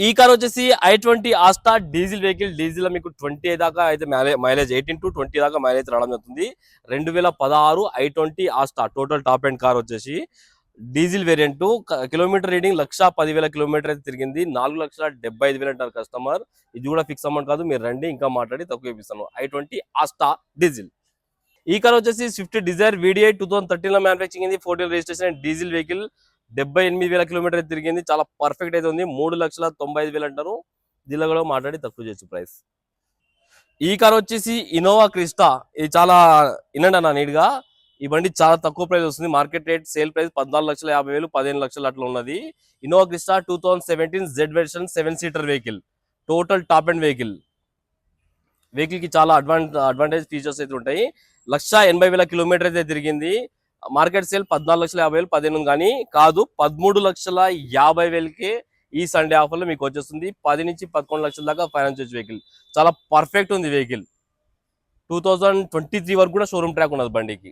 ఈ కార్ వచ్చేసి i20 Asta diesel vehicle. Diesel మీకు 20 దాకా అయితే మైలేజ్ 18 to 20 దాకా మైలేజ్ రావడం జరుగుతుంది. 2016 i20 Asta total top end car వచ్చేసి diesel variant. Kilometre reading 1,10,000 kilometre అయితే తిరిగింది. 4,75,000 అంటారు కస్టమర్. ఇది కూడా ఫిక్స్ అమౌంట్ కాదు, మీరు రండి ఇంకా మాట్లాడి తక్కువ ఇప్పిస్తాను. i20 Asta diesel. ఈ కార్ వచ్చేసి స్విఫ్ట్ డిజైర్ VDI 2013 లో మ్యానుఫ్యాక్చరింగ్ అయింది. 14 రిజిస్ట్రేషన్ డీజిల్ వెహికల్. 78,000 కిలోమీటర్ తిరిగింది. చాలా పర్ఫెక్ట్ అయితే ఉంది. 3,95,000 అంటారు. దీనిలో కూడా మాట్లాడి తక్కువ చేయొచ్చు ప్రైస్. ఈ కార్ వచ్చేసి ఇన్నోవా క్రిస్టా. ఇది చాలా వినండి అన్న నీట్ గా. ఈ బండి చాలా తక్కువ ప్రైస్ వస్తుంది. మార్కెట్ రేట్ సేల్ ప్రైస్ 14,50,000 15 లక్షలు అట్లా ఉన్నది. Innova Crysta 2017 Z version 7 seater vehicle. Total top and vehicle. Vehicle కి చాలా అడ్వాంటేజ్ ఫీచర్స్ అయితే ఉంటాయి. 1,80,000 కిలోమీటర్ అయితే తిరిగింది. మార్కెట్ సేల్ 14,50,000 18 కానీ కాదు, 13,50,000కే ఈ సండే ఆఫర్ లో మీకు వచ్చేస్తుంది. 10 నుంచి 11 లక్షల దాకా ఫైనాన్స్ వెహికల్. చాలా పర్ఫెక్ట్ ఉంది వెహికల్. 2023 వరకు కూడా షోరూమ్ ట్రాక్ ఉన్నది బండికి.